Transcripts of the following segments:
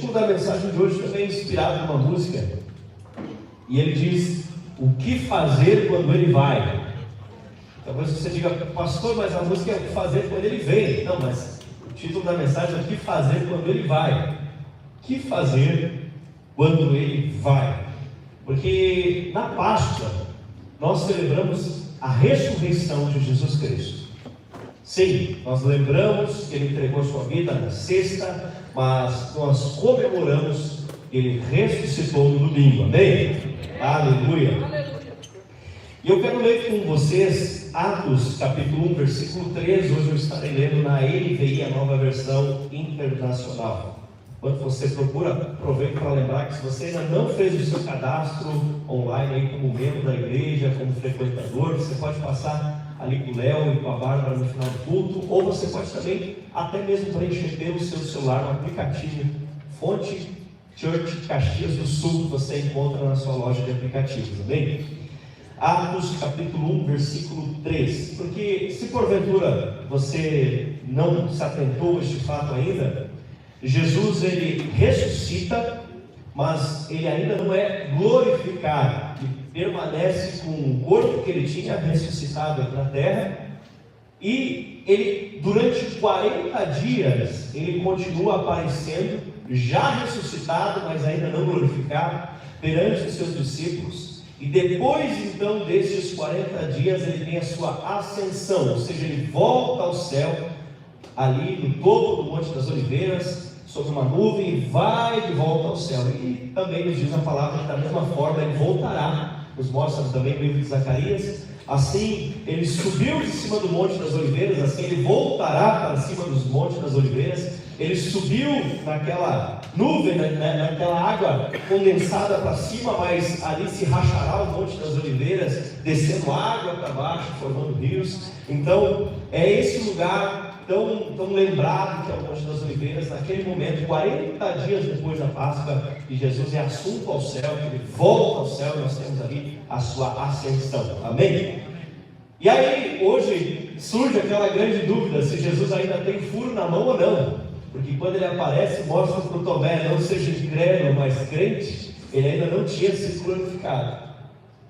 título da mensagem de hoje também é inspirado numa música. E ele diz: o que fazer quando ele vai? Talvez você diga: pastor, mas a música é o que fazer quando ele vem. Não, mas o título da mensagem é o que fazer quando ele vai. O que fazer quando ele vai? Porque na Páscoa nós celebramos a ressurreição de Jesus Cristo. Sim, nós lembramos que ele entregou sua vida na sexta, mas nós comemoramos que ele ressuscitou no domingo. Amém? Aleluia! E eu quero ler com vocês Atos capítulo 1, versículo 13. Hoje eu estarei lendo na NVI, a nova versão internacional. Quando você procura, aproveite para lembrar que se você ainda não fez o seu cadastro online aí como membro da igreja, como frequentador, você pode passar ali com o Léo e com a Bárbara no final do culto, ou você pode também até mesmo preencher pelo seu celular no aplicativo Fonte Church Caxias do Sul, que você encontra na sua loja de aplicativos, amém? Atos capítulo 1, versículo 3. Porque se porventura você não se atentou a este fato ainda, Jesus ele ressuscita, mas ele ainda não é glorificado. Ele permanece com o corpo que ele tinha ressuscitado aqui na terra. E ele, durante 40 dias, ele continua aparecendo, já ressuscitado, mas ainda não glorificado, perante os seus discípulos. E depois então desses 40 dias ele tem a sua ascensão, ou seja, ele volta ao céu, ali no topo do Monte das Oliveiras, sobre uma nuvem, e vai de volta ao céu. E também nos diz a palavra que da mesma forma ele voltará, nos mostra também o livro de Zacarias. Assim ele subiu de cima do Monte das Oliveiras, assim ele voltará para cima dos Montes das Oliveiras. Ele subiu naquela nuvem, naquela água condensada para cima, mas ali se rachará o Monte das Oliveiras, descendo água para baixo, formando rios. Então é esse lugar tão lembrado que é o Monte das Oliveiras, naquele momento, 40 dias depois da Páscoa, que Jesus é assunto ao céu, que ele volta ao céu, nós temos ali a sua ascensão, amém? E aí, hoje, surge aquela grande dúvida, se Jesus ainda tem furo na mão ou não, porque quando ele aparece, mostra para o Tomé, não seja incrédulo, mas crente, ele ainda não tinha sido glorificado.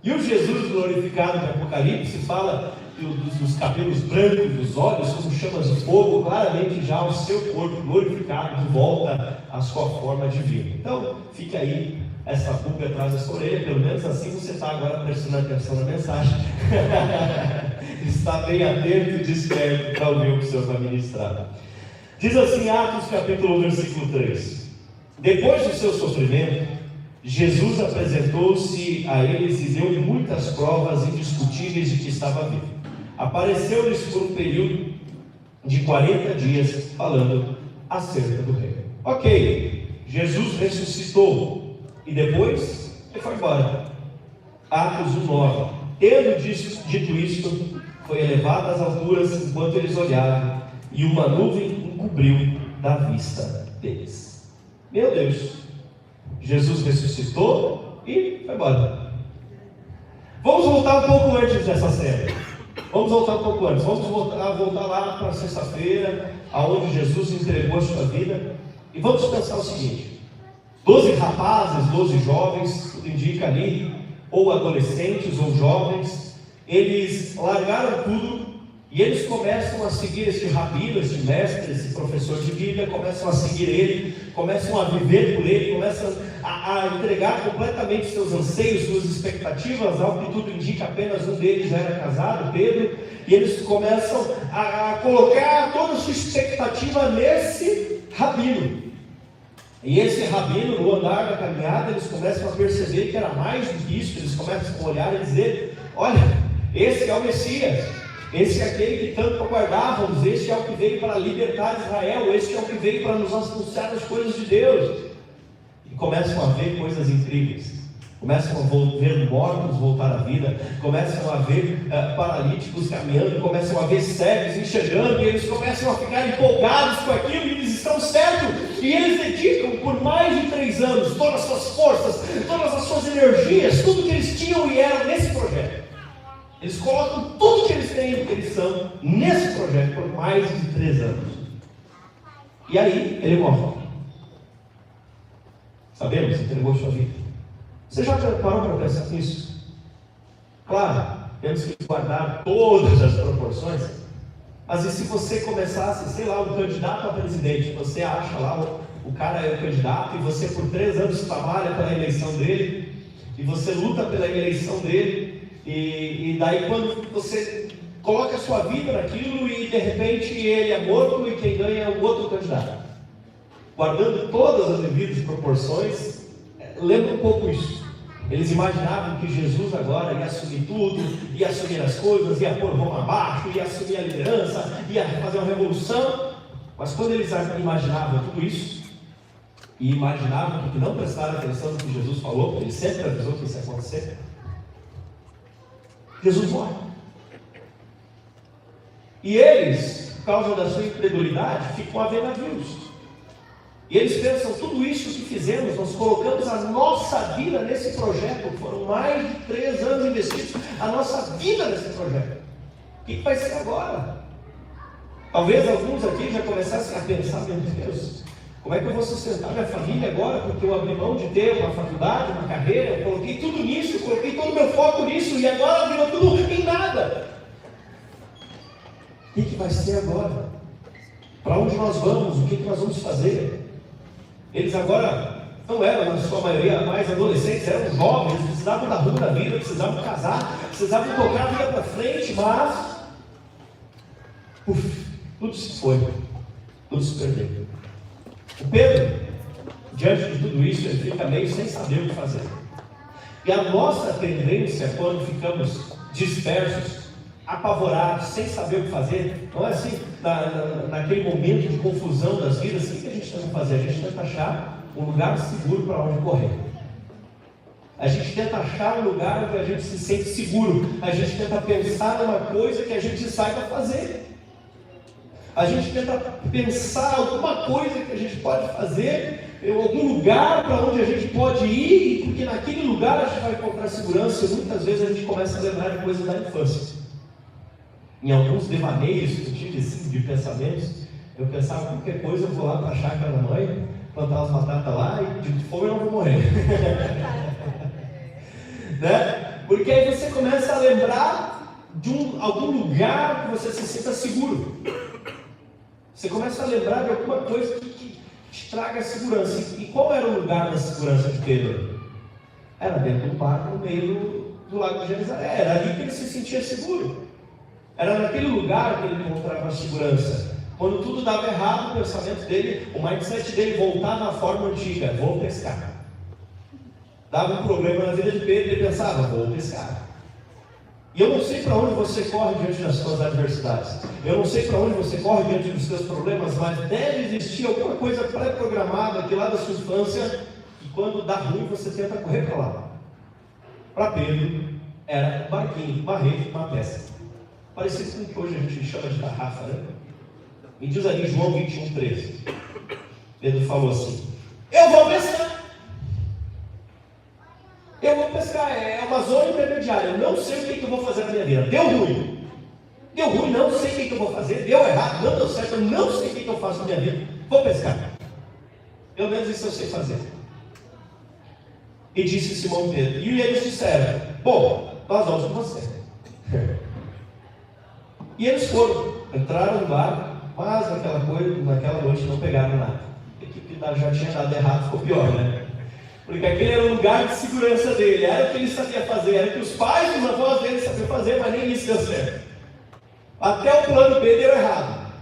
E o Jesus glorificado no Apocalipse fala dos cabelos brancos, dos olhos como chamas de fogo, claramente já o seu corpo glorificado de volta à sua forma divina. Então, fica aí essa pulga atrás da sua orelha, pelo menos assim você está agora prestando atenção na mensagem. Está bem atento e desperto para ouvir o que o Senhor vai ministrar. Diz assim, Atos capítulo 1, versículo 3. Depois do seu sofrimento, Jesus apresentou-se a eles e deu muitas provas indiscutíveis de que estava vivo. Apareceu-lhes por um período de 40 dias, falando acerca do reino. Ok, Jesus ressuscitou e depois ele foi embora. Atos 1:9. Tendo dito isto, foi elevado às alturas enquanto eles olhavam, e uma nuvem encobriu da vista deles. Meu Deus, Jesus ressuscitou e foi embora. Vamos voltar um pouco antes dessa série. Vamos voltar um pouco antes. Vamos voltar lá para sexta-feira, aonde Jesus entregou a sua vida. E vamos pensar o seguinte: 12 rapazes, 12 jovens, tudo indica ali, ou adolescentes ou jovens, eles largaram tudo e eles começam a seguir esse rabino, esse mestre, esse professor de Bíblia, começam a seguir ele, começam a viver por ele, começam a entregar completamente seus anseios, suas expectativas, ao que tudo indica, apenas um deles já era casado, Pedro, e eles começam a colocar toda a sua expectativa nesse rabino. E esse rabino, no andar da caminhada, eles começam a perceber que era mais do que isso. Eles começam a olhar e dizer: olha, esse é o Messias, esse é aquele que tanto aguardávamos, esse é o que veio para libertar Israel, esse é o que veio para nos anunciar as coisas de Deus. E começam a ver coisas incríveis, começam a ver mortos voltar à vida, começam a ver paralíticos caminhando, começam a ver cegos enxergando, e eles começam a ficar empolgados com aquilo, e eles estão certos, e eles dedicam por mais de 3 anos todas as suas forças, todas as suas energias, tudo que eles tinham e eram nesse projeto. Eles colocam tudo que eles têm e que eles são nesse projeto por mais de 3 anos. E aí ele morre. Sabemos, entregou sua vida. Você já parou para pensar nisso? Claro, temos que guardar todas as proporções, mas e se você começasse, sei lá, um candidato a presidente, você acha lá, o cara é o candidato, e você por 3 anos trabalha pela eleição dele, e você luta pela eleição dele, e daí quando você coloca a sua vida naquilo, e de repente ele é morto, e quem ganha é o outro candidato. Guardando todas as devidas proporções, lembra um pouco isso. Eles imaginavam que Jesus agora ia assumir tudo, ia assumir as coisas, ia pôr Roma abaixo, ia assumir a liderança, ia fazer uma revolução. Mas quando eles imaginavam tudo isso, e imaginavam que não prestaram atenção no que Jesus falou, porque ele sempre avisou que isso ia acontecer, Jesus morre. E eles, por causa da sua incredulidade, ficam a ver navios. E eles pensam, tudo isso que fizemos, nós colocamos a nossa vida nesse projeto, foram mais de 3 anos investidos, a nossa vida nesse projeto. O que vai ser agora? Talvez alguns aqui já começassem a pensar, meu Deus, como é que eu vou sustentar minha família agora? Porque eu abri mão de ter uma faculdade, uma carreira, eu coloquei tudo nisso, eu coloquei todo o meu foco nisso, e agora virou tudo em nada. O que vai ser agora? Para onde nós vamos? O que nós vamos fazer? Eles agora não eram, na sua maioria, mais adolescentes, eram jovens, precisavam da rua da vida, precisavam casar, precisavam tocar a vida para frente, mas tudo se foi, tudo se perdeu. O Pedro, diante de tudo isso, ele fica meio sem saber o que fazer. E a nossa tendência, quando ficamos dispersos, apavorados, sem saber o que fazer, não é assim, naquele momento de confusão das vidas, o que a gente tenta fazer? A gente tenta achar um lugar seguro para onde correr. A gente tenta achar um lugar onde a gente se sente seguro. A gente tenta pensar numa coisa que a gente saiba fazer. A gente tenta pensar alguma coisa que a gente pode fazer, algum lugar para onde a gente pode ir, porque naquele lugar a gente vai encontrar segurança. E muitas vezes a gente começa a lembrar de coisas da infância. Em alguns devaneios que eu tive assim, de pensamentos, eu pensava, qualquer coisa eu vou lá para a chácara da mãe, plantar umas batatas lá e de fome eu não vou morrer. Né? Porque aí você começa a lembrar de algum lugar que você se sinta seguro. Você começa a lembrar de alguma coisa que te traga segurança. E qual era o lugar da segurança de Pedro? Era dentro do barco, no meio do lago de Genezaré. Era ali que ele se sentia seguro. Era naquele lugar que ele encontrava a segurança. Quando tudo dava errado, o pensamento dele, o mindset dele voltava à forma antiga: vou pescar. Dava um problema na vida de Pedro, ele pensava: vou pescar. E eu não sei para onde você corre diante das suas adversidades. Eu não sei para onde você corre diante dos seus problemas, mas deve existir alguma coisa pré-programada aqui lá da sua infância, e quando dá ruim você tenta correr para lá. Para Pedro, era um barquinho, uma rede, uma pesca. Parecido com o que hoje a gente chama de tarrafa, né? E diz ali João 21:13. Pedro falou assim: eu vou pescar. Eu vou pescar, é uma zona intermediária. Eu não sei o que eu vou fazer na minha vida. Deu ruim, não sei o que eu vou fazer. Deu errado, não deu certo, eu não sei o que eu faço na minha vida. Vou pescar. Pelo menos isso eu sei fazer. E disse Simão Pedro. E eles disseram: bom, nós vamos com você. E eles foram, entraram no barco, mas naquela noite não pegaram nada. A equipe já tinha dado errado, ficou pior, né? Porque aquele era o lugar de segurança dele, era o que ele sabia fazer, era o que os pais e os avós dele sabiam fazer, mas nem isso deu certo. Até o plano B deu errado.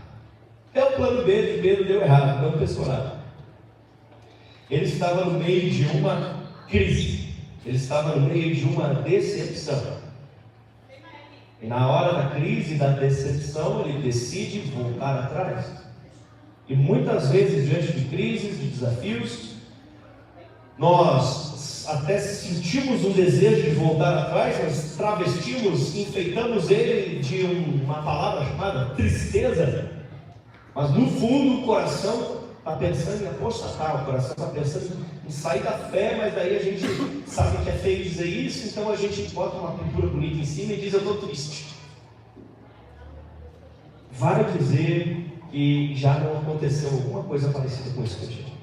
Até o plano B de Pedro deu errado, não pescou nada. Ele estava no meio de uma crise, ele estava no meio de uma decepção. E na hora da crise e da decepção, ele decide voltar atrás. E muitas vezes, diante de crises, de desafios, nós até sentimos um desejo de voltar atrás, nós travestimos, enfeitamos ele de uma palavra chamada tristeza, mas no fundo o coração está pensando em apostatar, o coração está pensando em sair da fé, mas daí a gente sabe que é feio dizer isso, então a gente bota uma pintura bonita em cima e diz: eu estou triste. Vai dizer que já não aconteceu alguma coisa parecida com isso que eu tive.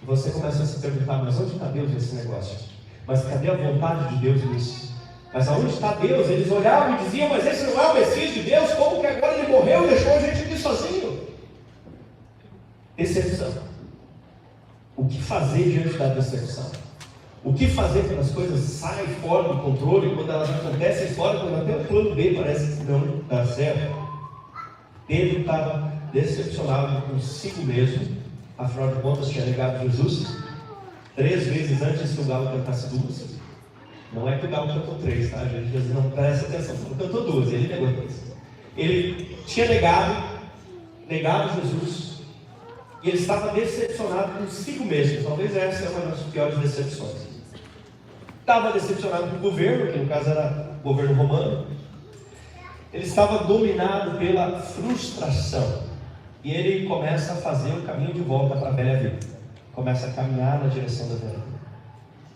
E você começa a se perguntar, mas onde está Deus nesse negócio? Mas cadê a vontade de Deus nisso? Mas aonde está Deus? Eles olhavam e diziam, mas esse não é o Messias de Deus, como que agora ele morreu e deixou a gente aqui sozinho? Decepção. O que fazer diante da decepção? O que fazer quando as coisas saem fora do controle, quando elas acontecem fora, quando até o plano B parece que não dá certo? Pedro estava decepcionado consigo mesmo, afinal de contas tinha negado Jesus 3 vezes antes que o galo cantasse 2. Não é que o galo cantou 3, tá, gente? Jesus não presta atenção, ele cantou 2, ele negou 3. Ele tinha negado Jesus, e ele estava decepcionado consigo mesmo. Talvez essa é uma das piores decepções. Estava decepcionado com o governo, que no caso era o governo romano. Ele estava dominado pela frustração. E ele começa a fazer o caminho de volta para a velha vida. Começa a caminhar na direção da velha vida.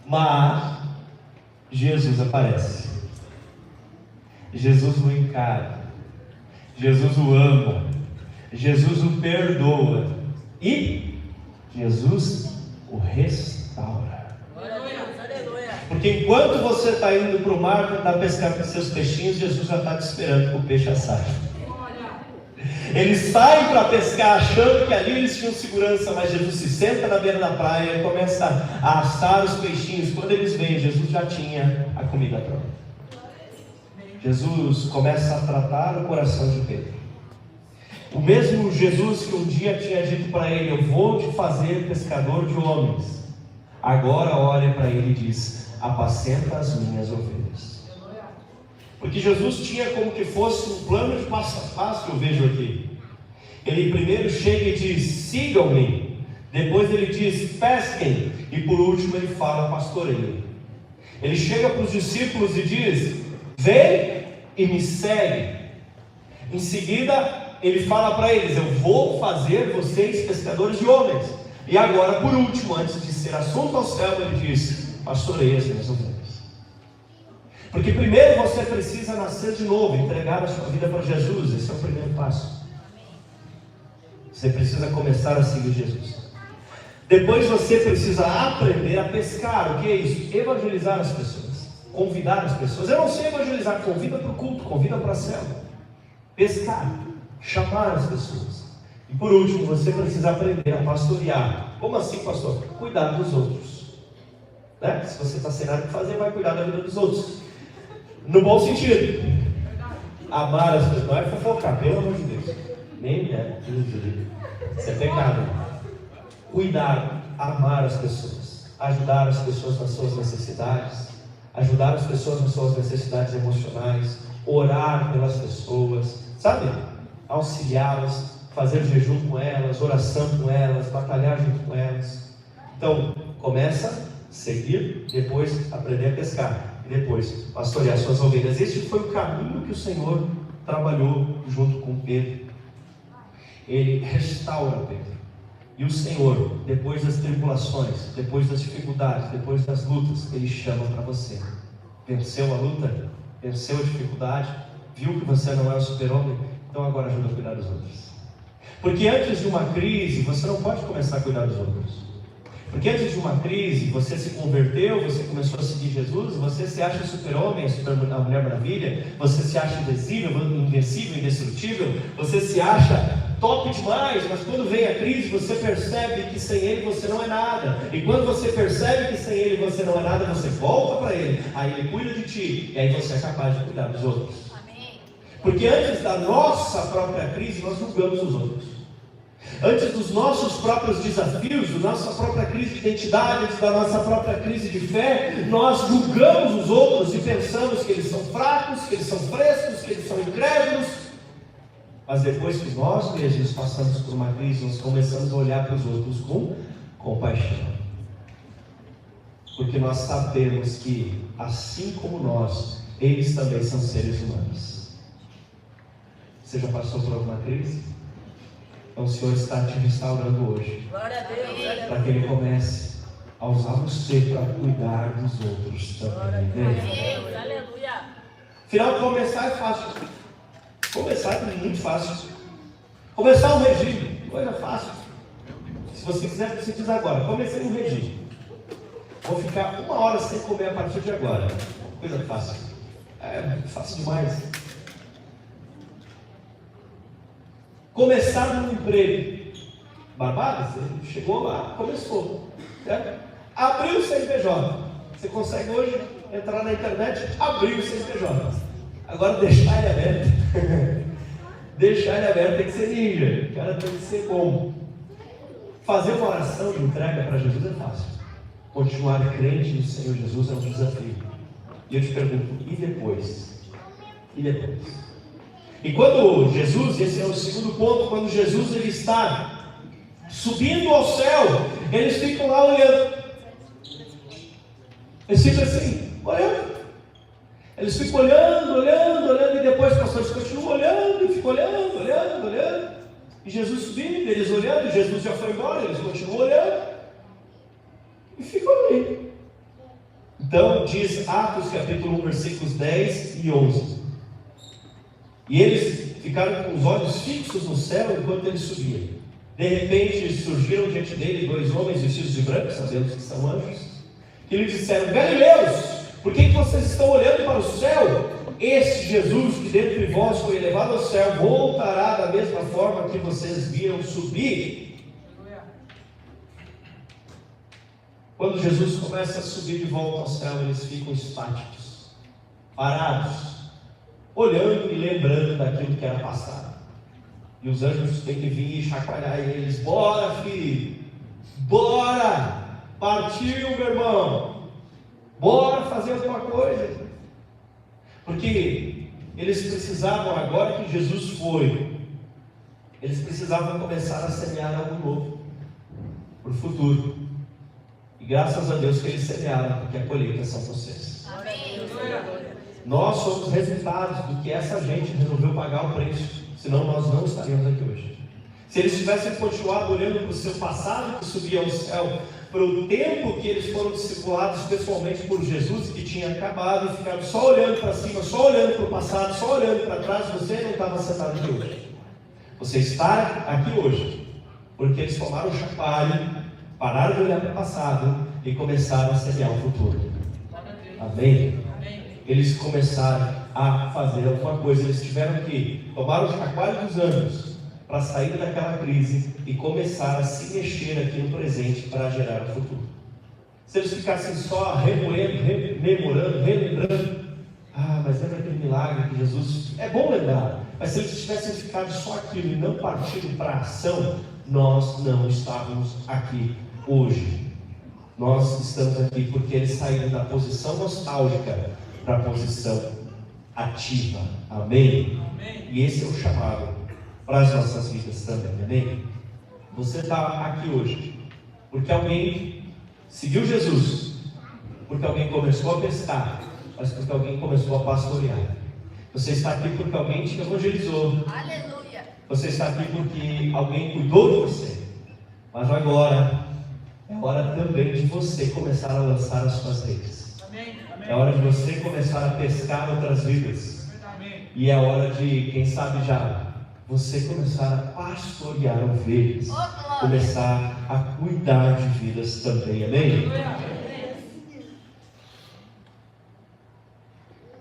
Mas Jesus aparece. Jesus o encara. Jesus o ama. Jesus o perdoa. E Jesus o restaura. Porque enquanto você está indo para o mar tentar pescar com seus peixinhos, Jesus já está te esperando com o peixe assado. Eles saem para pescar achando que ali eles tinham segurança, mas Jesus se senta na beira da praia e começa a assar os peixinhos. Quando eles vêm, Jesus já tinha a comida pronta. Jesus começa a tratar o coração de Pedro. O mesmo Jesus que um dia tinha dito para ele, eu vou te fazer pescador de homens, agora olha para ele e diz, apacenta as minhas ovelhas. Porque Jesus tinha como que fosse um plano de passo a passo que eu vejo aqui. Ele primeiro chega e diz, sigam-me. Depois ele diz, pesquem. E por último ele fala, pastoreiem. Ele chega para os discípulos e diz, vem e me segue. Em seguida ele fala para eles, eu vou fazer vocês pescadores de homens. E agora por último, antes de ser assunto ao céu, ele diz, pastoreiem as minhas ovelhas. Porque primeiro você precisa nascer de novo, entregar a sua vida para Jesus. Esse é o primeiro passo. Você precisa começar a seguir Jesus. Depois você precisa aprender a pescar. O que é isso? Evangelizar as pessoas, convidar as pessoas. Eu não sei evangelizar, convida para o culto, convida para a célula. Pescar, chamar as pessoas. E por último, você precisa aprender a pastorear. Como assim, pastor? Cuidar dos outros, né? Se você está sem nada que fazer, vai cuidar da vida dos outros. No bom sentido. Amar as pessoas. Não é fofocar, pelo amor de Deus. Nem é. Isso é pecado. Cuidar, amar as pessoas. Ajudar as pessoas nas suas necessidades. Ajudar as pessoas nas suas necessidades emocionais. Orar pelas pessoas. Sabe? Auxiliá-las. Fazer jejum com elas. Oração com elas. Batalhar junto com elas. Então, começa a seguir. Depois, aprender a pescar. Depois, pastorear suas ovelhas. Esse foi o caminho que o Senhor trabalhou junto com Pedro. Ele restaura Pedro. E o Senhor, depois das tribulações, depois das dificuldades, depois das lutas, Ele chama para você. Venceu a luta? Venceu a dificuldade? Viu que você não é o super-homem? Então agora ajuda a cuidar dos outros. Porque antes de uma crise, você não pode começar a cuidar dos outros. Porque antes de uma crise, você se converteu, você começou a seguir Jesus, você se acha super-homem, a Mulher Maravilha, você se acha invencível, indestrutível, você se acha top demais, mas quando vem a crise, você percebe que sem Ele você não é nada. E quando você percebe que sem Ele você não é nada, você volta para Ele, aí Ele cuida de ti, e aí você é capaz de cuidar dos outros. Porque antes da nossa própria crise, nós julgamos os outros. Antes dos nossos próprios desafios, da nossa própria crise de identidade, antes da nossa própria crise de fé, nós julgamos os outros e pensamos que eles são fracos, que eles são frescos, que eles são incrédulos. Mas depois que nós mesmos passamos por uma crise, nós começamos a olhar para os outros com compaixão. Porque nós sabemos que, assim como nós, eles também são seres humanos. Você já passou por alguma crise? Então o Senhor está te restaurando hoje, para que Ele comece a usar você para cuidar dos outros também. Afinal, começar é fácil. Começar é muito fácil. Começar um regime, coisa fácil. Se você quiser, você diz agora: comecei um regime, vou ficar 1 hora sem comer a partir de agora. Coisa fácil. É fácil demais. Começar no emprego. Barbado, você chegou lá, começou. Certo? Abriu o CNPJ. Você consegue hoje entrar na internet, abrir o CNPJ. Agora deixar ele aberto. Deixar ele aberto tem que ser ninja. O cara tem que ser bom. Fazer uma oração de entrega para Jesus é fácil. Continuar crente no Senhor Jesus é um desafio. E eu te pergunto, e depois? E depois? E quando Jesus, esse é o segundo ponto, quando Jesus ele está subindo ao céu, eles ficam lá olhando. Eles ficam assim, olhando. Eles ficam olhando, e depois os pastores continuam olhando, e ficam olhando. E Jesus subindo, eles olhando, Jesus já foi embora, eles continuam olhando. E ficam ali. Então, diz Atos capítulo 1, versículos 10 e 11. E eles ficaram com os olhos fixos no céu enquanto ele subia. De repente surgiram diante dele 2 homens vestidos de branco, sabemos que são anjos, que lhe disseram: Galileus, por que vocês estão olhando para o céu? Este Jesus que dentre vós foi elevado ao céu voltará da mesma forma que vocês viram subir. Quando Jesus começa a subir de volta ao céu, eles ficam estáticos, parados, olhando e lembrando daquilo que era passado. E os anjos têm que vir e chacoalhar eles: bora, filho, bora, partiu, meu irmão, bora fazer alguma coisa. Porque eles precisavam, agora que Jesus foi, eles precisavam começar a semear algo novo para o futuro. E graças a Deus que eles semearam, porque a colheita são vocês. Amém. Nós somos resultados do que essa gente resolveu pagar o preço, senão nós não estaríamos aqui hoje. Se eles tivessem continuado olhando para o seu passado que subia ao céu, para o tempo que eles foram discipulados pessoalmente por Jesus, que tinha acabado, e ficaram só olhando para cima, só olhando para o passado, só olhando para trás, você não estava sentado aqui hoje. Você está aqui hoje porque eles tomaram o chacoalho, pararam de olhar para o passado e começaram a semear o futuro. Amém? Eles começaram a fazer alguma coisa. Eles tiveram que tomar o chacoalho dos anos para sair daquela crise e começar a se mexer aqui no presente para gerar o futuro. Se eles ficassem só remoendo, rememorando, relembrando: mas lembra aquele milagre que Jesus... É bom lembrar, mas se eles tivessem ficado só aquilo e não partido para a ação, nós não estávamos aqui hoje. Nós estamos aqui porque eles saíram da posição nostálgica para a posição ativa. Amém? Amém? E esse é o chamado para as nossas vidas também. Amém? Você está aqui hoje porque alguém seguiu Jesus, porque alguém começou a pescar, mas porque alguém começou a pastorear. Você está aqui porque alguém te evangelizou. Aleluia! Você está aqui porque alguém cuidou de você. Mas agora é hora também de você começar a lançar as suas redes. É hora de você começar a pescar outras vidas. E é hora de, quem sabe já, você começar a pastorear ovelhas. Começar a cuidar de vidas também. Amém?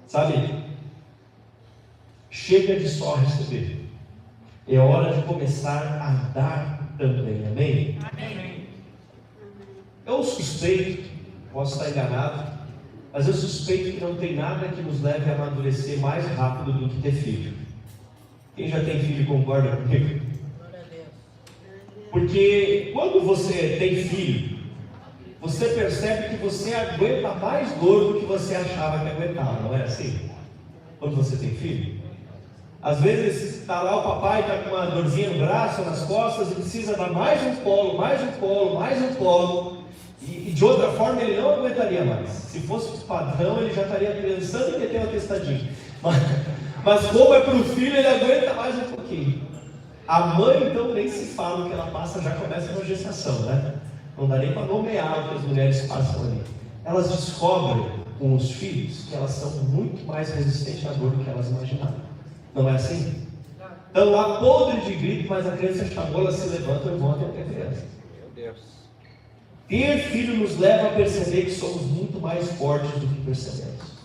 Sabe? Chega de só receber. É hora de começar a dar também. Amém? Eu suspeito, posso estar enganado, mas eu suspeito que não tem nada que nos leve a amadurecer mais rápido do que ter filho. Quem já tem filho concorda comigo? Porque quando você tem filho, você percebe que você aguenta mais dor do que você achava que aguentava, não é assim? Quando você tem filho, às vezes está lá o papai, está com uma dorzinha no braço, nas costas, e precisa dar mais um colo, mais um colo, mais um colo. E de outra forma ele não aguentaria mais. Se fosse padrão, ele já estaria pensando em meter uma testadinha. Mas como é para o filho, ele aguenta mais um pouquinho. A mãe, então, nem se fala, o que ela passa já começa na gestação, né? Não dá nem para nomear o que as mulheres passam ali. Elas descobrem com os filhos que elas são muito mais resistentes à dor do que elas imaginavam. Não é assim? Estão lá podre de grito, mas a criança chamou, elas se levantam e vão até a criança. Ter filho nos leva a perceber que somos muito mais fortes do que percebemos.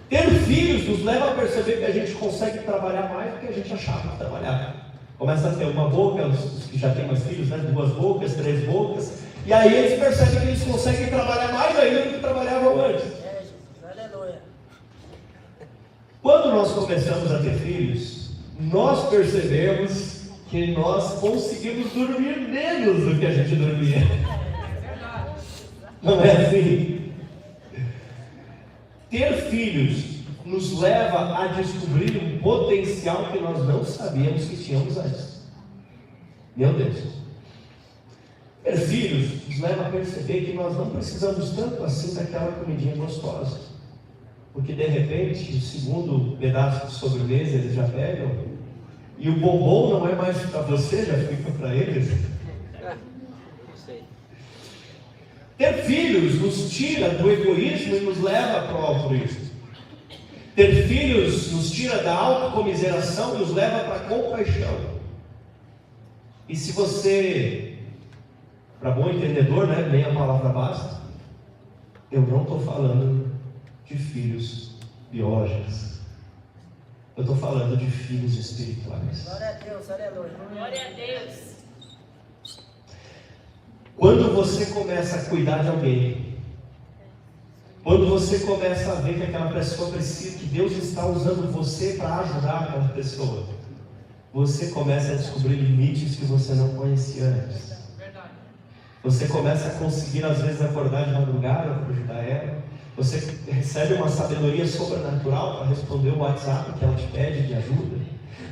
Ter filhos nos leva a perceber que a gente consegue trabalhar mais do que a gente achava que trabalhar. Começa a ter uma boca, os que já têm mais filhos, né? 2 bocas, 3 bocas, e aí eles percebem que eles conseguem trabalhar mais ainda do que trabalhavam antes. Aleluia. Quando nós começamos a ter filhos, nós percebemos que nós conseguimos dormir menos do que a gente dormia. Não é assim? Ter filhos nos leva a descobrir um potencial que nós não sabíamos que tínhamos antes. Meu Deus! Ter filhos nos leva a perceber que nós não precisamos tanto assim daquela comidinha gostosa. Porque de repente, o segundo pedaço de sobremesa eles já pegam, e o bombom não é mais para você, já fica para eles. Ter filhos nos tira do egoísmo e nos leva para o altruísmo. Ter filhos nos tira da autocomiseração e nos leva para a compaixão. E se você, para bom entendedor, né, nem a palavra basta, eu não estou falando de filhos biológicos. Eu estou falando de filhos espirituais. Glória a Deus, aleluia. Glória a Deus. Quando você começa a cuidar de alguém, quando você começa a ver que aquela pessoa precisa, que Deus está usando você para ajudar aquela pessoa, você começa a descobrir limites que você não conhecia antes. Você começa a conseguir às vezes acordar de madrugada para ajudar ela. Você recebe uma sabedoria sobrenatural para responder o WhatsApp que ela te pede de ajuda.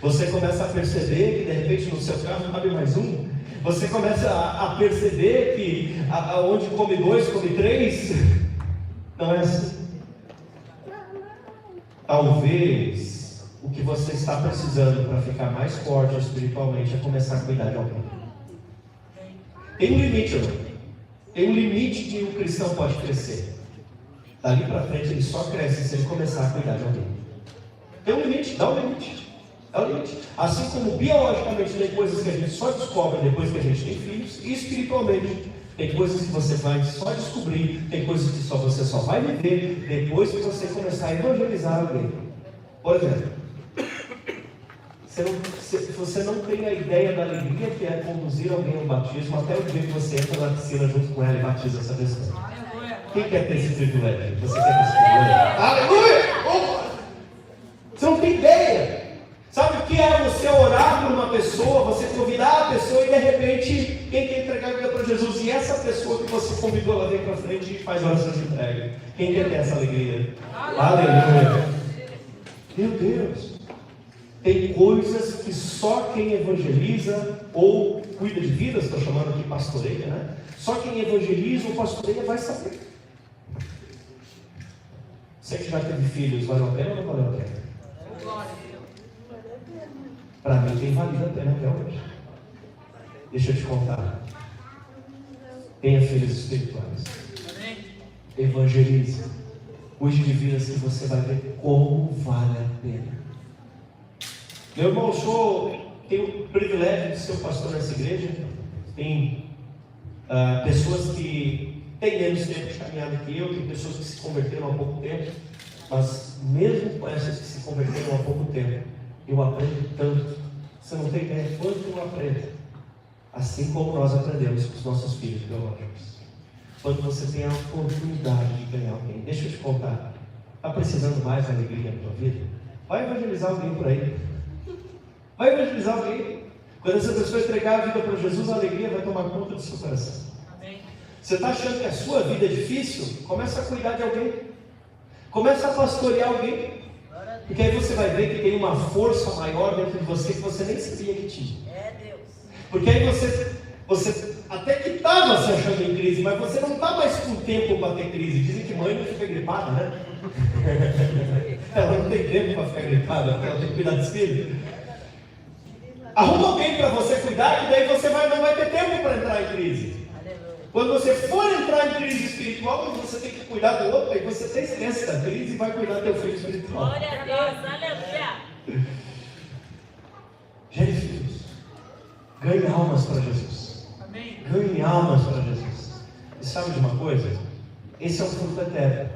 Você começa a perceber que de repente no seu carro não cabe mais um. Você começa a perceber que onde come 2, come 3. Não é assim. Talvez o que você está precisando para ficar mais forte espiritualmente é começar a cuidar de alguém. Tem um limite, irmão. Tem um limite que o cristão pode crescer. Dali para frente ele só cresce se ele começar a cuidar de alguém. Tem um limite, dá um limite. Dá um limite. Assim como biologicamente tem coisas que a gente só descobre depois que a gente tem filhos, e espiritualmente tem coisas que você vai só descobrir, tem coisas que você só vai viver depois que você começar a evangelizar alguém. Por exemplo, você não tem a ideia da alegria que é conduzir alguém ao batismo até o dia que você entra na piscina junto com ela e batiza essa pessoa. Quem quer ter esse privilégio? Você quer ter esse privilégio? Aleluia! Você não tem ideia. Sabe o que é você orar por uma pessoa, você convidar a pessoa e de repente quem quer entregar a vida para Jesus? E essa pessoa que você convidou, ela vem para frente e faz oração de entrega. Quem quer ter essa alegria? Aleluia! Meu Deus! Tem coisas que só quem evangeliza ou cuida de vidas, estou chamando aqui pastoreia, né? Só quem evangeliza ou pastoreia vai saber. Você que já teve filhos, valeu a pena ou não valeu a pena? Para mim tem valido a pena até hoje. Deixa eu te contar. Tenha filhos espirituais. Evangelize. Cuide de vidas que você vai ver como vale a pena. Meu irmão, eu tenho o privilégio de ser o pastor nessa igreja. Tem pessoas que têm menos tempo de caminhada que eu, tem pessoas que se converteram há pouco tempo, mas mesmo com essas que se converteram há pouco tempo, eu aprendo tanto. Você não tem ideia quanto eu aprendo. Assim como nós aprendemos com os nossos filhos biológicos. Quando você tem a oportunidade de ganhar alguém, deixa eu te contar, está precisando mais de alegria na tua vida? Vai evangelizar alguém por aí. Vai evangelizar alguém. Quando essa pessoa entregar a vida para Jesus, a alegria vai tomar conta do seu coração. Amém. Você está achando que a sua vida é difícil? Começa a cuidar de alguém. Começa a pastorear alguém. Porque aí você vai ver que tem uma força maior dentro de você que você nem sabia que tinha. É Deus. Porque aí você até que estava se achando em crise, mas você não está mais com tempo para ter crise. Dizem que mãe não fica gripada, né? Ela não tem tempo para ficar gripada, porque ela tem que cuidar dos filhos. Arruma alguém para você cuidar, que daí você não vai ter tempo para entrar em crise. Quando você for entrar em crise espiritual, você tem que cuidar do outro, aí você tem esquece da crise e vai cuidar do teu filho espiritual. Glória a Deus, aleluia. Gere filhos. Ganhe almas para Jesus. Ganhe almas para Jesus. E sabe de uma coisa? Esse é um fruto eterno.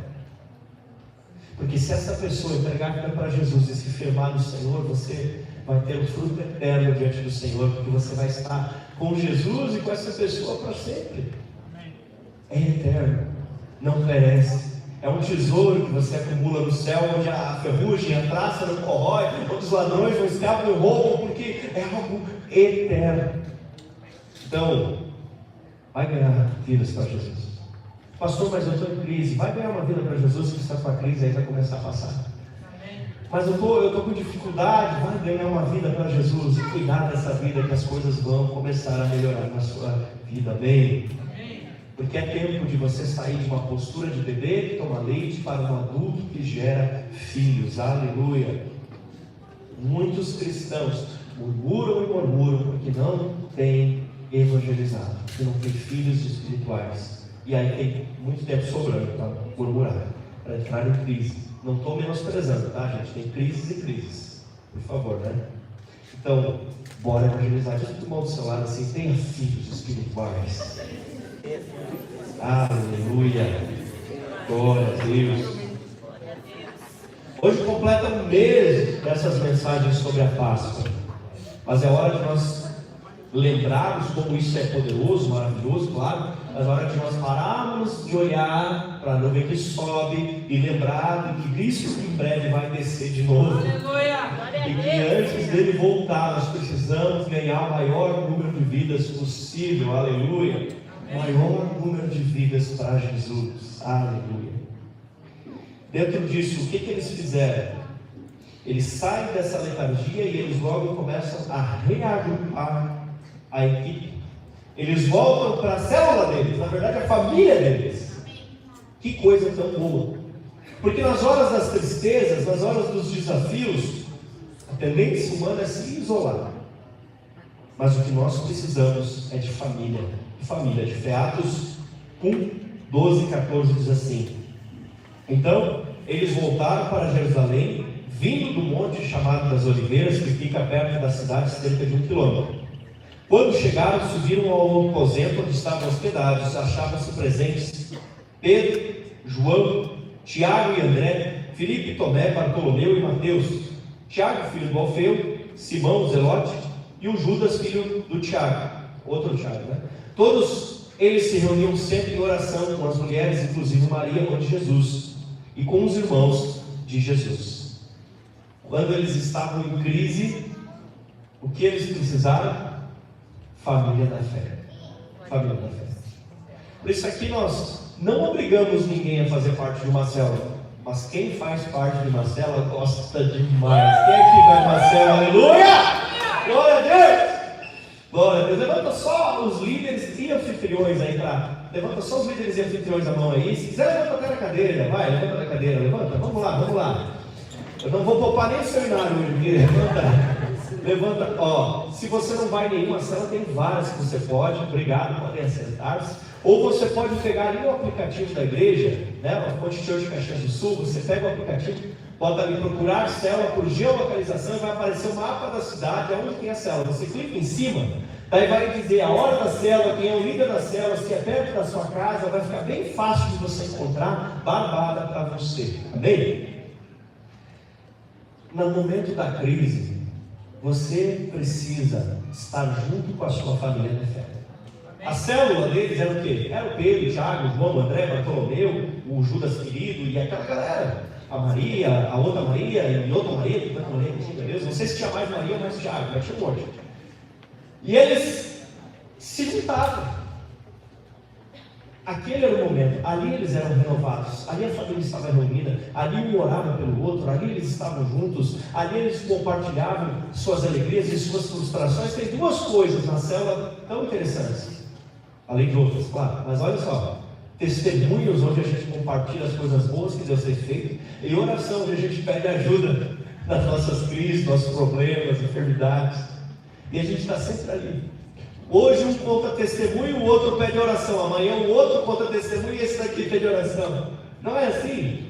Porque se essa pessoa entregar a vida para Jesus e se firmar no Senhor, você vai ter um fruto eterno diante do Senhor, porque você vai estar com Jesus e com essa pessoa para sempre. É eterno, não perece. É um tesouro que você acumula no céu, onde a ferrugem, a traça não corrói, onde os ladrões não escapam e roubam, porque é algo eterno. Então, vai ganhar vidas para Jesus. Pastor, mas eu estou em crise. Vai ganhar uma vida para Jesus, que está com a crise aí vai começar a passar. Mas eu estou com dificuldade. Vai ganhar uma vida para Jesus e cuidar dessa vida, que as coisas vão começar a melhorar na sua vida. Amém? Porque é tempo de você sair de uma postura de bebê que toma leite para um adulto que gera filhos. Aleluia! Muitos cristãos murmuram e murmuram porque não têm evangelizado, porque não têm filhos espirituais. E aí tem muito tempo sobrando para murmurar, para entrar em crise. Não estou menosprezando, tá, gente? Tem crises e crises. Por favor, né? Então, bora evangelizar. Diz para o irmão do seu lado assim: tenha filhos espirituais. Aleluia. Glória a Deus. Hoje completa um mês dessas mensagens sobre a Páscoa. Mas é hora de nós lembrarmos como isso é poderoso, maravilhoso, claro. Mas é hora de nós pararmos de olhar para a nuvem que sobe e lembrar de que Cristo em breve vai descer de novo. E que antes dele voltar, nós precisamos ganhar o maior número de vidas possível. Aleluia. Maior número de vidas para Jesus. Aleluia. Dentro disso, o que eles fizeram? Eles saem dessa letargia e eles logo começam a reagrupar a equipe. Eles voltam para a célula deles, na verdade a família deles. Que coisa tão boa. Porque nas horas das tristezas, nas horas dos desafios, a tendência humana é se isolar. Mas o que nós precisamos é de família. De fé. Atos 1, 12 e 14 diz assim: então eles voltaram para Jerusalém, vindo do monte chamado das Oliveiras, que fica perto da cidade, cerca de 1 quilômetro. Quando chegaram, subiram ao aposento onde estavam hospedados. Achavam-se presentes Pedro, João, Tiago e André, Filipe, Tomé, Bartolomeu e Mateus, Tiago, filho do Alfeu, Simão, o Zelote, e o Judas, filho do Tiago, outro Tiago, né? Todos eles se reuniam sempre em oração com as mulheres, inclusive Maria, mãe de Jesus, e com os irmãos de Jesus. Quando eles estavam em crise, o que eles precisaram? Família da fé. Família da fé. Por isso aqui nós não obrigamos ninguém a fazer parte de uma célula, mas quem faz parte de uma célula gosta demais. Quem aqui vai uma célula? Aleluia! Glória a Deus! Glória a Deus. Levanta só os líderes e anfitriões aí para. Levanta só os líderes e anfitriões a mão aí. Se quiser, levanta até na cadeira. Vai, levanta na cadeira. Levanta. Vamos lá. Eu não vou poupar nem o seminário hoje. Levanta. Ó, se você não vai em nenhuma célula, tem várias que você pode. Obrigado, podem acertar-se. Ou você pode pegar ali o aplicativo da igreja, né? O Ponte Church Caxias do Sul. Você pega o aplicativo, bota ali procurar célula por geolocalização e vai aparecer o mapa da cidade, onde tem a célula. Você clica em cima, daí vai dizer a hora da célula, quem é o líder da célula, se é perto da sua casa, vai ficar bem fácil de você encontrar barbada para você. Amém? No momento da crise, você precisa estar junto com a sua família na fé. A célula deles era o quê? Era o Pedro, o Tiago, o João, o André, o Bartolomeu, o Judas querido e aquela galera. A Maria, a outra Maria e outra Maria, que não lembro, meu Deus, não sei se tinha mais Maria ou mais Tiago, mas tinha um monte. E eles se juntavam. Aquele era o momento, ali eles eram renovados, ali a família estava reunida, ali um orava pelo outro, ali eles estavam juntos, ali eles compartilhavam suas alegrias e suas frustrações. Tem duas coisas na célula tão interessantes, além de outras, claro, mas olha só: testemunhos, onde a gente compartilha as coisas boas que Deus tem feito, e oração, onde a gente pede ajuda nas nossas crises, nossos problemas, enfermidades, e a gente está sempre ali. Hoje um conta testemunho, o outro pede oração. Amanhã o outro conta testemunho e esse daqui pede oração. Não é assim?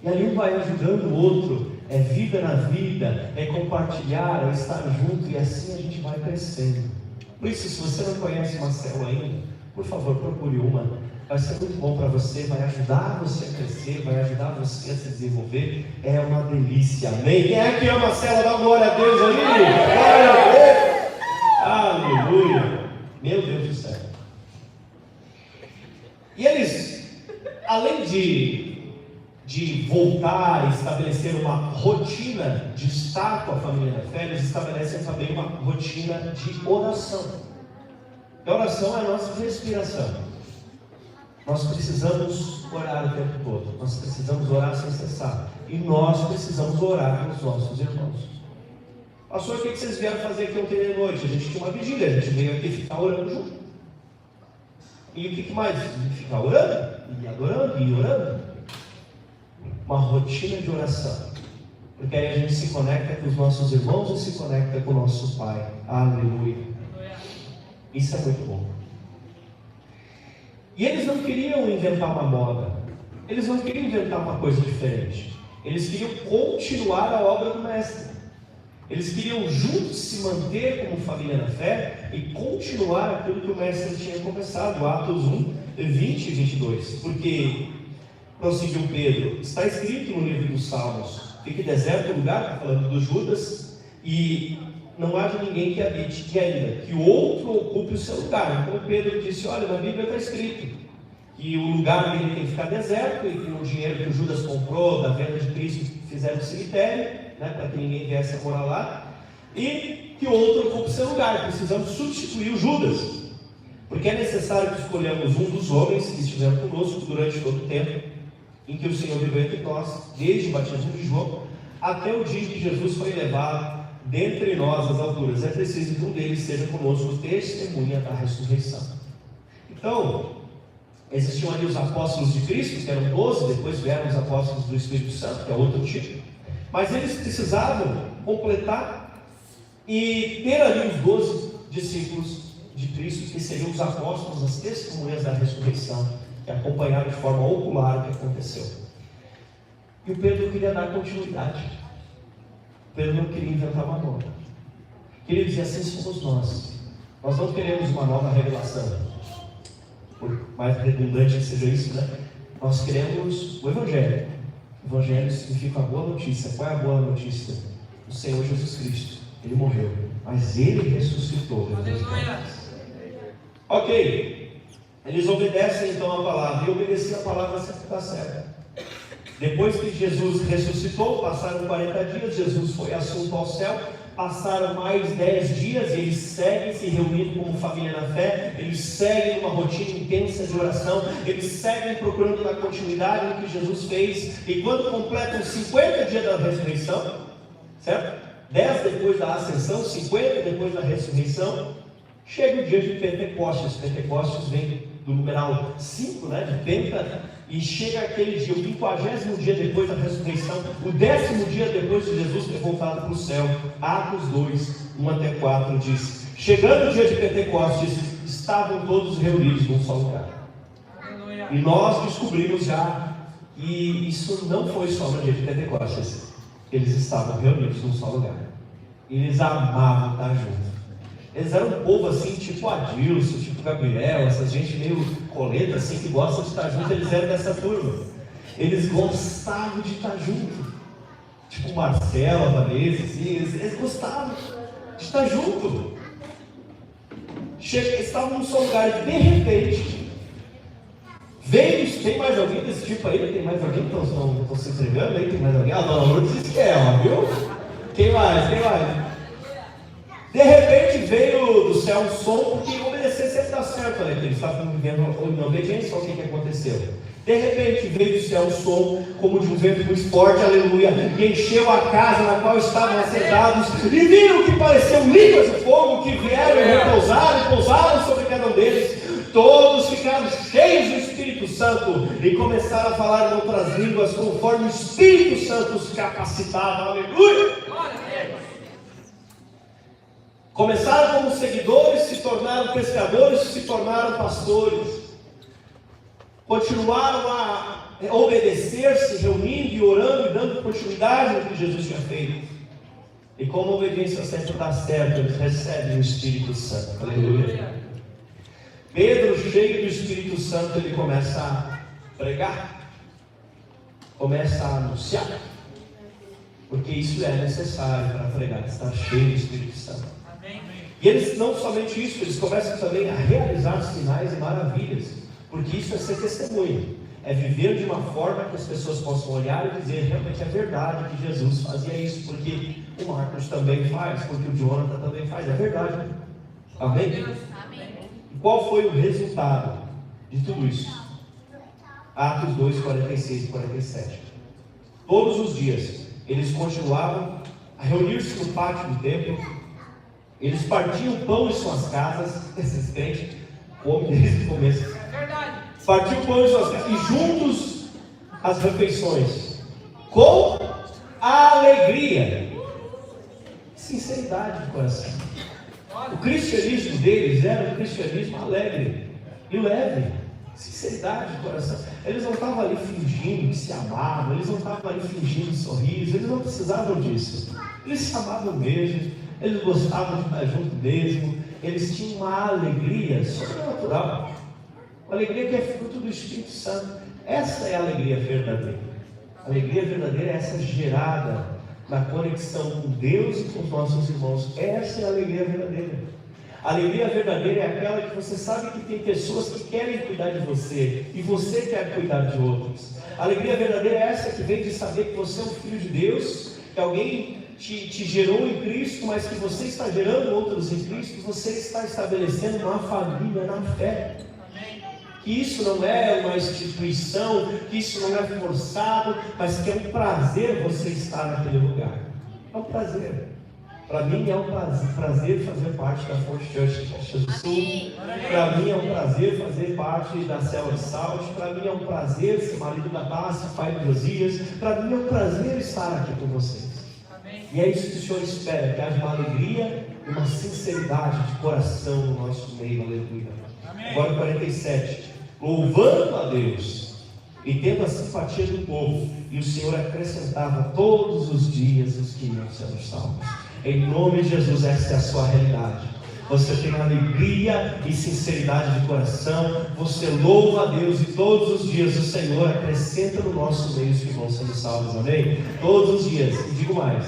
E ali um vai ajudando o outro. É vida na vida, é compartilhar, é estar junto, e assim a gente vai crescendo. Por isso, se você não conhece uma célula ainda, por favor, procure uma. vai ser muito bom para você, vai ajudar você a crescer, vai ajudar você a se desenvolver. É uma delícia, amém? Quem é que ama a célula? Dá glória a Deus ali! Glória a Deus! Aleluia! Meu Deus do céu! E eles, além de voltar a estabelecer uma rotina de estar com a família da fé, eles estabelecem também uma rotina de oração. A oração é a nossa respiração. Nós precisamos orar o tempo todo. Nós precisamos orar sem cessar. E nós precisamos orar com os nossos irmãos. Pastor, o que vocês vieram fazer aqui ontem de noite? A gente tinha uma vigília, a gente veio aqui ficar orando junto. E o que mais? Ficar orando, e adorando, e orando. Uma rotina de oração. Porque aí a gente se conecta com os nossos irmãos e se conecta com o nosso Pai. Aleluia. Isso é muito bom. E eles não queriam inventar uma moda. Eles não queriam inventar uma coisa diferente. Eles queriam continuar a obra do Mestre. Eles queriam juntos se manter como família na fé e continuar aquilo que o Mestre tinha começado. Atos 1, 20 e 22. Porque, prosseguiu Pedro, está escrito no livro dos Salmos: fique deserto o lugar, está falando dos Judas, e não haja ninguém que habite, que ainda, que o outro ocupe o seu lugar. Então Pedro disse: olha, na Bíblia está escrito que o lugar dele tem que ficar deserto, e que o dinheiro que o Judas comprou da venda de Cristo fizeram um cemitério, né, para que ninguém viesse a morar lá, e que o outro ocupe o seu lugar. Precisamos substituir o Judas, porque é necessário que escolhamos um dos homens que estiveram conosco durante todo o tempo em que o Senhor viveu entre nós, desde o batismo de João até o dia em que Jesus foi levado dentre nós às alturas. É preciso que um deles seja conosco testemunha da ressurreição. Então, existiam ali os apóstolos de Cristo, que eram 12, depois vieram os apóstolos do Espírito Santo, que é outro tipo, mas eles precisavam completar e ter ali os 12 discípulos de Cristo, que seriam os apóstolos, as testemunhas da ressurreição, que acompanharam de forma ocular o que aconteceu. E o Pedro queria dar continuidade. Pedro não queria inventar uma moda. Queria dizer: assim somos nós. Nós não queremos uma nova revelação, por mais redundante que seja isso, né? Nós queremos o Evangelho. O Evangelho significa a boa notícia. Qual é a boa notícia? O Senhor Jesus Cristo. Ele morreu, mas Ele ressuscitou. Ok. Eles obedecem então a palavra. E obedecer a palavra sempre está certa. Depois que Jesus ressuscitou, passaram 40 dias, Jesus foi assunto ao céu, passaram mais 10 dias, e eles seguem se reunindo como família na fé, eles seguem uma rotina intensa de oração, eles seguem procurando dar continuidade no que Jesus fez, e quando completam 50 dias da ressurreição, certo? 10 depois da ascensão, 50 depois da ressurreição, chega o dia de Pentecostes. Pentecostes vem do numeral 5, né, de Penta, e chega aquele dia, o 50º dia depois da ressurreição, o 10º dia depois de Jesus ter voltado para o céu. Atos 2, 1 até 4 diz: chegando o dia de Pentecostes, estavam todos reunidos num só lugar. E nós descobrimos já que isso não foi só no dia de Pentecostes. Eles estavam reunidos num só lugar. Eles amavam estar juntos. Eles eram um povo assim, tipo Adilson, tipo Gabriel, essa gente meio coleta assim, que gosta de estar junto. Eles eram dessa turma. Eles gostavam de estar junto. Tipo Marcelo, a Vanessa, assim, eles gostavam de estar junto. Estavam num só lugar, de repente veio. Tem mais alguém desse tipo aí? Tem mais alguém que estão se entregando aí? Tem mais alguém? A dona Lourdes disse que é, ó, viu? Quem mais? De repente veio do céu um som, porque obedecer sempre dá certo, né? Eles estavam vivendo em obediência. Olha o que aconteceu. De repente veio do céu um som, como de um vento muito forte, aleluia, e encheu a casa na qual estavam assentados, e viram que pareciam línguas de fogo que vieram e pousaram sobre cada um deles. Todos ficaram cheios do Espírito Santo e começaram a falar em outras línguas, conforme o Espírito Santo os capacitava. Aleluia! Começaram como seguidores, se tornaram pescadores, se tornaram pastores. Continuaram a obedecer, se reunindo e orando e dando continuidade ao que Jesus tinha feito. E como a obediência sempre dá certo, eles recebem o Espírito Santo. Aleluia. Pedro, cheio do Espírito Santo, ele começa a pregar, começa a anunciar, porque isso é necessário para pregar, estar cheio do Espírito Santo. E eles, não somente isso, eles começam também a realizar sinais e maravilhas, porque isso é ser testemunha, é viver de uma forma que as pessoas possam olhar e dizer, realmente é verdade que Jesus fazia isso, porque o Marcos também faz, porque o Jonathan também faz, é verdade. Amém? E qual foi o resultado de tudo isso? Atos 2, 46 e 47. Todos os dias, eles continuavam a reunir-se no pátio do templo, eles partiam pão em suas casas, esses crentes comem desde o começo. Partiam pão em suas casas e juntos as refeições, com alegria, sinceridade de coração. O cristianismo deles era um cristianismo alegre e leve, sinceridade de coração. Eles não estavam ali fingindo que se amavam, eles não estavam ali fingindo sorriso, eles não precisavam disso. Eles se amavam mesmo, eles gostavam de estar junto mesmo, eles tinham uma alegria sobrenatural, uma alegria que é fruto do Espírito Santo. Essa é a alegria verdadeira. A alegria verdadeira é essa gerada na conexão com Deus e com os nossos irmãos. Essa é a alegria verdadeira. A alegria verdadeira é aquela que você sabe que tem pessoas que querem cuidar de você e você quer cuidar de outros. A alegria verdadeira é essa que vem de saber que você é um filho de Deus, que alguém te gerou em Cristo, mas que você está gerando outros em Cristo, você está estabelecendo uma família na fé. Que isso não é uma instituição, que isso não é forçado, mas que é um prazer você estar naquele lugar. É um prazer. Para mim é um prazer fazer parte da Fonte Church de Caxias do Sul. Para mim é um prazer fazer parte da Célula de Saúde. Para mim é um prazer ser marido da Tássia, pai de Josias. Para mim é um prazer estar aqui com vocês. E é isso que o Senhor espera, que haja uma alegria e uma sinceridade de coração no nosso meio. Aleluia. Agora 47. Louvando a Deus e tendo a simpatia do povo, e o Senhor acrescentava todos os dias os que iam sendo salvos. Em nome de Jesus, essa é a sua realidade. Você tem alegria e sinceridade de coração, você louva a Deus, e todos os dias o Senhor acrescenta no nosso meio os que vão sendo salvos. Amém? Todos os dias, e digo mais,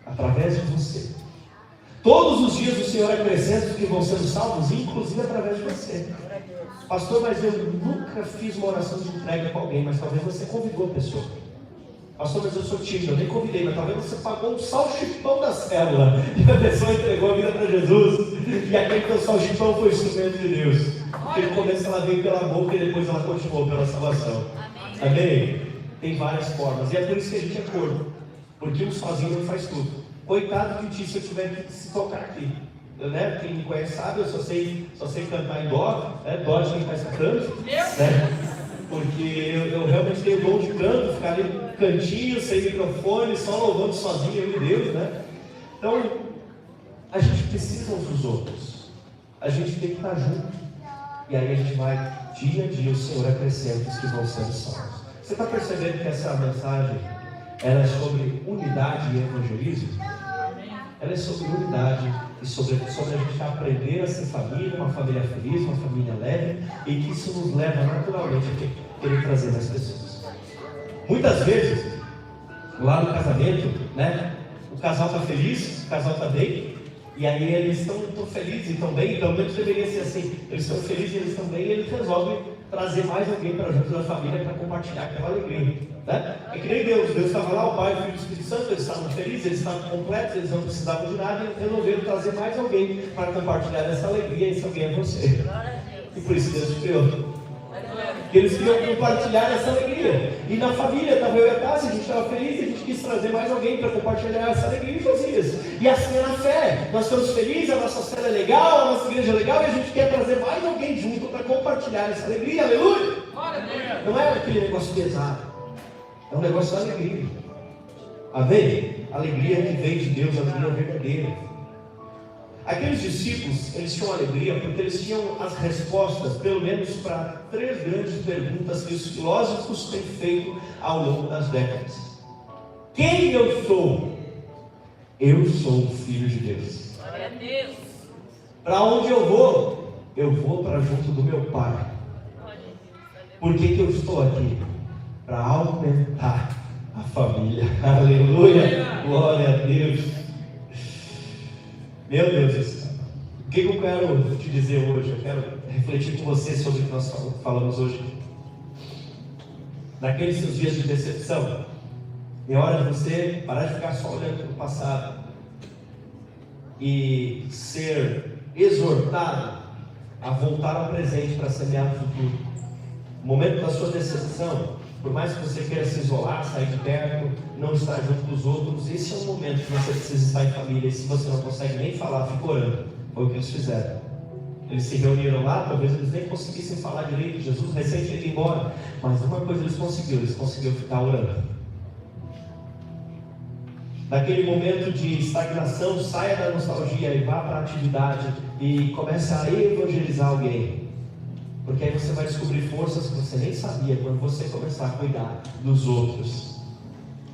através de você. Todos os dias o Senhor acrescenta os que vão sendo salvos, inclusive através de você. Pastor, mas eu nunca fiz uma oração de entrega para alguém, mas talvez você convidou a pessoa. Pastor, mas eu sou tímido, eu nem convidei, mas talvez você pagou um salchipão da célula e a pessoa entregou a vida para Jesus, e aquele teu salchipão foi o instrumento de Deus. Porque no começo ela veio pela boca e depois ela continuou pela salvação. Amém? Tem várias formas, e é por isso que a gente é corpo, porque um sozinho não faz tudo. Coitado de ti se eu tiver que se tocar aqui. Né? Quem me conhece sabe, eu só sei cantar em dó, né? Dó de quem faz canto, né? Porque eu realmente tenho dom de canto, ficar ali no cantinho, sem microfone, só louvando sozinho, eu e Deus, né? Então, a gente precisa uns dos outros, a gente tem que estar junto, e aí a gente vai, dia a dia, o Senhor acrescenta os que vão sendo salvos. Você está percebendo que essa mensagem, ela é sobre unidade e evangelismo? Ela é sobre unidade e sobre a gente aprender a ser família, uma família feliz, uma família leve, e que isso nos leva naturalmente a querer trazer mais pessoas. Muitas vezes, lá no casamento, né, o casal está feliz, o casal está bem, e aí eles estão felizes, estão bem, pelo menos deveria ser assim, eles estão felizes, eles estão bem, e eles resolvem trazer mais alguém para junto da família para compartilhar aquela alegria. Né? É que nem Deus estava lá, o Pai, o Filho e o Espírito Santo, eles estavam felizes, eles estavam completos, eles não precisavam de nada, e resolveram trazer mais alguém para compartilhar essa alegria, e esse alguém é você. E por isso Deus te criou. Porque eles queriam compartilhar essa alegria. E na família, estava eu e a Tássia, a gente estava feliz, e a gente quis trazer mais alguém para compartilhar essa alegria e fazer isso. E assim é na fé. Nós estamos felizes, a nossa cela é legal, a nossa igreja é legal, e a gente quer trazer mais alguém junto para compartilhar essa alegria. Aleluia! Não é aquele negócio pesado. É um negócio de alegria. Amém? Alegria que vem de Deus, alegria verdadeira. Aqueles discípulos, eles tinham alegria porque eles tinham as respostas, pelo menos para 3 grandes perguntas que os filósofos têm feito ao longo das décadas. Quem eu sou? Eu sou o Filho de Deus. Glória a Deus. Para onde eu vou? eu vou para junto do meu Pai. Por que eu estou aqui? Para aumentar a família. Aleluia, glória a Deus. Meu Deus do céu. O que eu quero te dizer hoje? Eu quero refletir com você sobre o que nós falamos hoje. Naqueles seus dias de decepção, é hora de você parar de ficar só olhando para o passado e ser exortado a voltar ao presente para semear o futuro. No momento da sua decepção, por mais que você queira se isolar, sair de perto, não estar junto dos outros, esse é um momento que você precisa estar em família. E se você não consegue nem falar, fica orando. Foi o que eles fizeram. Eles se reuniram lá, talvez eles nem conseguissem falar direito. Jesus recém tinha ido embora, mas uma coisa eles conseguiram ficar orando. Naquele momento de estagnação, saia da nostalgia e vá para a atividade e comece a evangelizar alguém. Porque aí você vai descobrir forças que você nem sabia quando você começar a cuidar dos outros.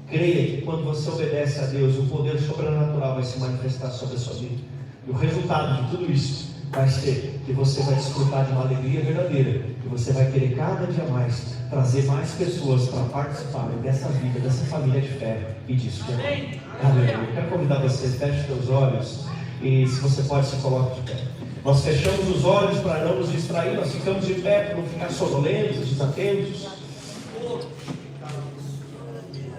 Creia que quando você obedece a Deus, o poder sobrenatural vai se manifestar sobre a sua vida. E o resultado de tudo isso vai ser que você vai desfrutar de uma alegria verdadeira. E você vai querer cada dia mais trazer mais pessoas para participarem dessa vida, dessa família de fé e disso. Aleluia. Eu quero convidar você, feche seus olhos e se você pode, se coloque de pé. Nós fechamos os olhos para não nos distrair, nós ficamos de pé para não ficar sonolentos, desatentos.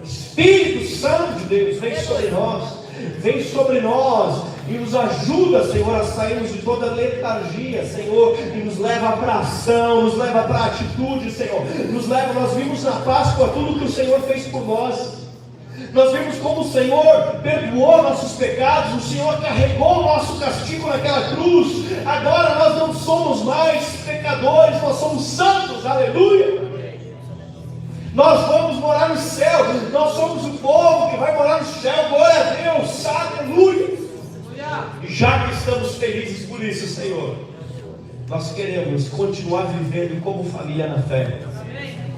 Espírito Santo de Deus, vem sobre nós e nos ajuda, Senhor, a sairmos de toda letargia, Senhor, e nos leva para a ação, nos leva para a atitude, Senhor, nós vimos na Páscoa tudo que o Senhor fez por nós. Nós vimos como o Senhor perdoou nossos pecados, o Senhor carregou o nosso castigo naquela cruz. Agora nós não somos mais pecadores, nós somos santos, aleluia. Nós vamos morar no céu, nós somos o povo que vai morar no céu, glória a Deus, aleluia. E já que estamos felizes por isso, Senhor, nós queremos continuar vivendo como família na fé,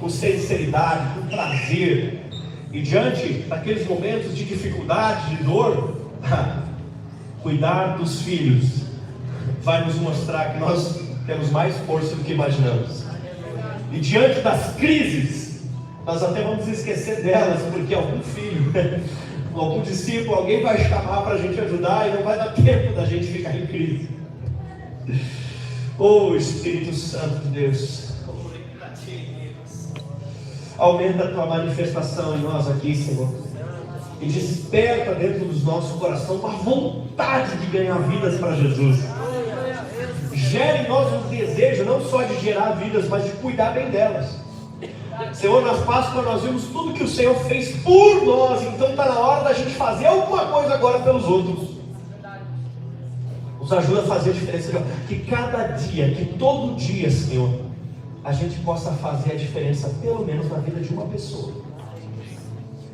com sinceridade, com prazer. E diante daqueles momentos de dificuldade, de dor, cuidar dos filhos vai nos mostrar que nós temos mais força do que imaginamos. E diante das crises, nós até vamos esquecer delas, porque algum filho, algum discípulo, alguém vai chamar para a gente ajudar e não vai dar tempo da gente ficar em crise. Oh Espírito Santo de Deus, aumenta a tua manifestação em nós aqui, Senhor, e desperta dentro dos nossos corações uma vontade de ganhar vidas para Jesus. Gere em nós um desejo não só de gerar vidas, mas de cuidar bem delas. Senhor, nas Páscoas nós vimos tudo que o Senhor fez por nós, então está na hora da gente fazer alguma coisa agora pelos outros. Nos ajuda a fazer a diferença, Senhor, que cada dia, que todo dia, Senhor, a gente possa fazer a diferença, pelo menos na vida de uma pessoa.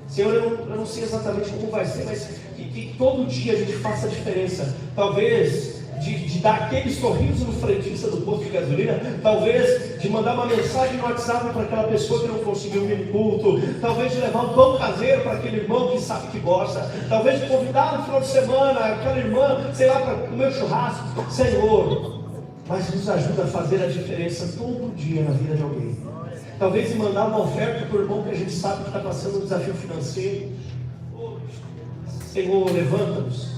Senhor, eu não sei exatamente como vai ser, mas que todo dia a gente faça a diferença. Talvez de dar aquele sorriso no frentista do posto de gasolina, talvez de mandar uma mensagem no WhatsApp para aquela pessoa que não conseguiu vir no culto, talvez de levar um pão caseiro para aquele irmão que sabe que gosta, talvez de convidar no final de semana aquela irmã, sei lá, para comer churrasco. Senhor, mas nos ajuda a fazer a diferença todo dia na vida de alguém. Talvez de mandar uma oferta para o irmão que a gente sabe que está passando um desafio financeiro. Senhor, levanta-nos.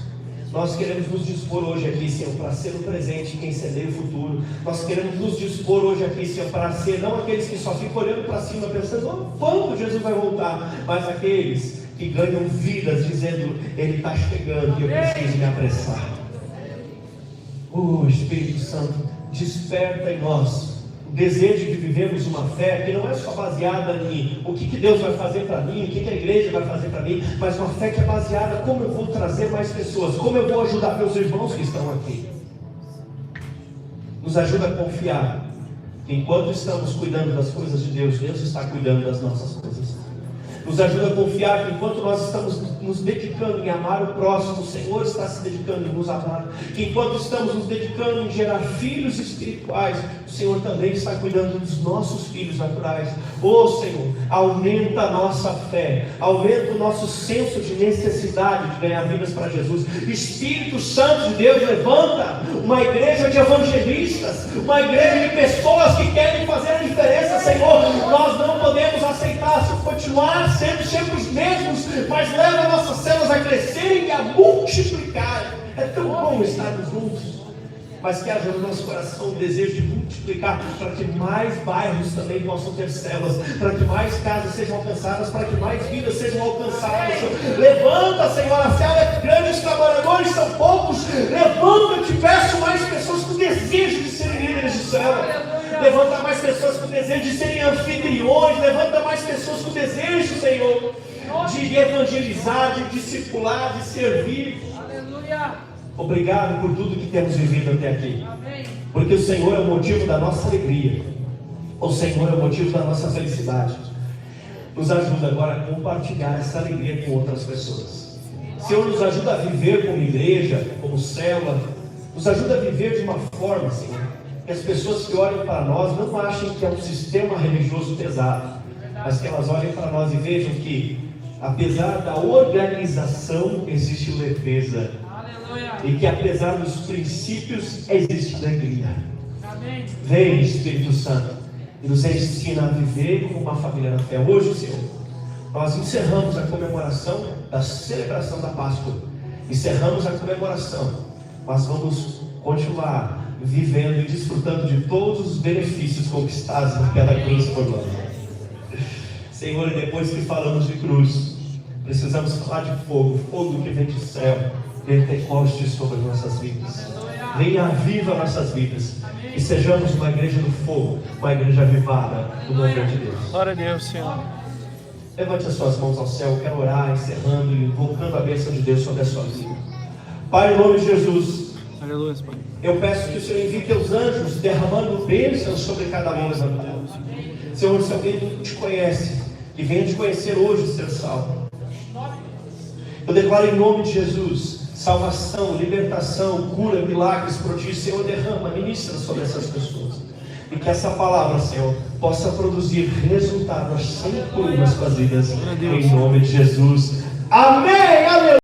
Nós queremos nos dispor hoje aqui, Senhor, para ser o presente quem semeia o futuro. Nós queremos nos dispor hoje aqui, Senhor, para ser não aqueles que só ficam olhando para cima pensando, quando Jesus vai voltar, mas aqueles que ganham vidas dizendo, Ele está chegando e eu preciso me apressar. Oh Espírito Santo, desperta em nós o desejo de vivermos uma fé que não é só baseada em o que Deus vai fazer para mim, o que a igreja vai fazer para mim, mas uma fé que é baseada em como eu vou trazer mais pessoas, como eu vou ajudar meus irmãos que estão aqui. Nos ajuda a confiar que enquanto estamos cuidando das coisas de Deus, Deus está cuidando das nossas coisas. Nos ajuda a confiar que enquanto nós estamos nos dedicando em amar o próximo, o Senhor está se dedicando em nos amar. Que enquanto estamos nos dedicando em gerar filhos espirituais, o Senhor também está cuidando dos nossos filhos naturais. Senhor, aumenta a nossa fé, aumenta o nosso senso de necessidade de ganhar vidas para Jesus. Espírito Santo de Deus, levanta uma igreja de evangelistas, uma igreja de pessoas que querem fazer a diferença, Senhor. Nós não podemos aceitar continuar sendo sempre os mesmos, mas leva nossas células a crescerem e a multiplicar. É tão bom estarmos juntos, mas que haja no nosso coração o desejo de multiplicar, para que mais bairros também possam ter células, para que mais casas sejam alcançadas, para que mais vidas sejam alcançadas. Levanta, Senhor, a célula é grande, os trabalhadores são poucos. Levanta, eu te peço, mais pessoas com desejo de serem líderes de célula. Levanta mais pessoas com desejo de serem anfitriões. Levanta mais pessoas com desejo, Senhor, de evangelizar, de discipular, de servir. Aleluia. Obrigado por tudo que temos vivido até aqui. Porque o Senhor é o motivo da nossa alegria. O Senhor é o motivo da nossa felicidade. Nos ajuda agora a compartilhar essa alegria com outras pessoas. Senhor, nos ajuda a viver como igreja, como célula. Nos ajuda a viver de uma forma, Senhor, que as pessoas que olham para nós não achem que é um sistema religioso pesado, mas que elas olhem para nós e vejam que, apesar da organização, existe leveza. Aleluia. E que apesar dos princípios, existe alegria. Amém. Vem, Espírito Santo, e nos ensina a viver como uma família na fé. Hoje, Senhor, nós encerramos a comemoração da celebração da Páscoa. Encerramos a comemoração, mas vamos continuar vivendo e desfrutando de todos os benefícios conquistados naquela cruz por nós. Senhor, e depois que falamos de cruz, precisamos falar de fogo, fogo que vem do céu, Pentecoste sobre nossas vidas. Venha aviva nossas vidas e sejamos uma igreja do fogo, uma igreja avivada no nome de Deus. Glória a Deus, Senhor. Levante as suas mãos ao céu. Eu quero orar, encerrando e invocando a bênção de Deus sobre a sua vida. Pai, em nome de Jesus, aleluia, Pai. Eu peço que o Senhor envie teus anjos derramando bênçãos sobre cada um levantado. Senhor, se alguém não te conhece, que venha te conhecer hoje, ser salvo. Eu declaro em nome de Jesus salvação, libertação, cura, milagres, prodígios. Senhor, derrama, ministra sobre essas pessoas. E que essa palavra, Senhor, possa produzir resultados sem por nas suas vidas. Em nome de Jesus. Amém. Aleluia.